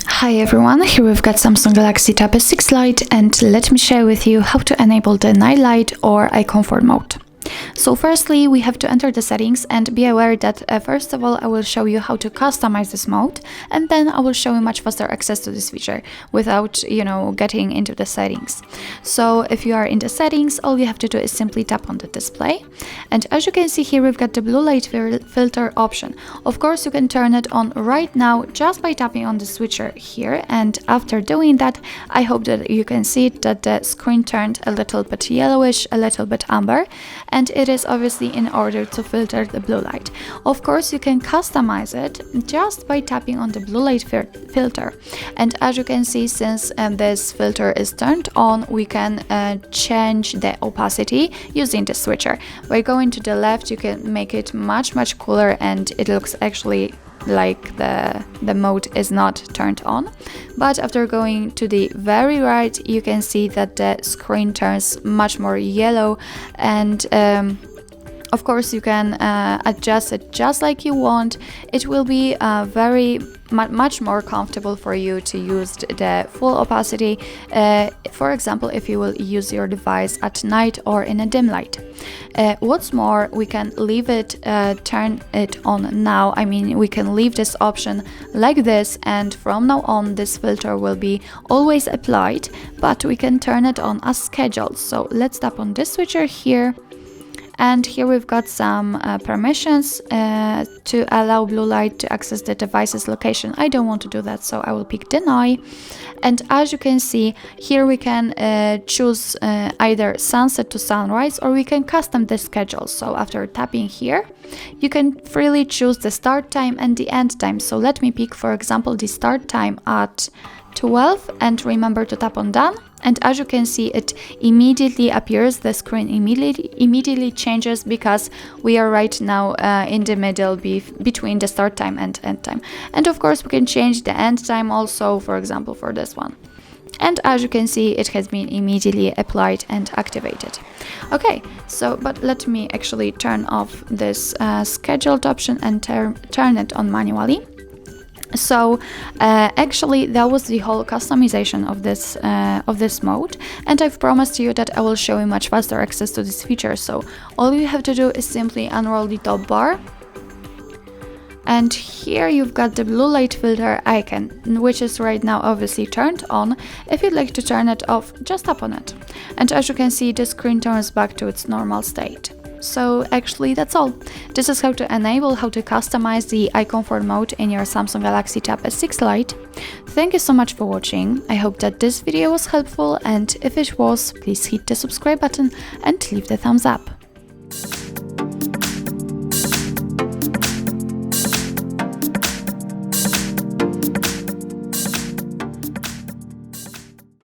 Hi everyone, here we've got Samsung Galaxy Tab S6 Lite, and let me share with you how to enable the night light or eye comfort mode. So firstly, we have to enter the settings, and be aware that first of all I will show you how to customize this mode, and then I will show you much faster access to this feature without, getting into the settings. So if you are in the settings, all you have to do is simply tap on the display, and as you can see here, we've got the blue light filter option. Of course, you can turn it on right now just by tapping on the switcher here, and after doing that, I hope that you can see that the screen turned a little bit yellowish, a little bit amber, and it is obviously in order to filter the blue light. Of course, you can customize it just by tapping on the blue light filter, and as you can see, since this filter is turned on, we can change the opacity using the switcher. By going to the left, you can make it much cooler, and it looks actually like the mode is not turned on. But after going to the very right, you can see that the screen turns much more yellow, and of course you can adjust it just like you want. It will be much more comfortable for you to use the full opacity, for example, if you will use your device at night or in a dim light. What's more, we can leave it, turn it on now. I mean, we can leave this option like this, and from now on this filter will be always applied, but we can turn it on as scheduled. So let's tap on this switcher here. And here we've got some permissions to allow blue light to access the device's location. I don't want to do that, so I will pick deny. And as you can see, here we can choose either sunset to sunrise, or we can custom the schedule. So after tapping here, you can freely choose the start time and the end time. So let me pick, for example, the start time at 12, and remember to tap on done. And as you can see, it immediately appears, the screen immediately changes, because we are right now in the middle between the start time and end time. And of course we can change the end time also, for example, for this one. And as you can see, it has been immediately applied and activated. Okay, so but let me actually turn off this scheduled option and turn it on manually. So actually that was the whole customization of this mode, and I've promised you that I will show you much faster access to this feature. So all you have to do is simply unroll the top bar, and here you've got the blue light filter icon, which is right now obviously turned on. If you'd like to turn it off, just tap on it, and as you can see, the screen turns back to its normal state. So actually that's all. This is how to customize the eye comfort mode in your Samsung Galaxy Tab S6 Lite. Thank you so much for watching. I hope that this video was helpful, and if it was, please hit the subscribe button and leave the thumbs up.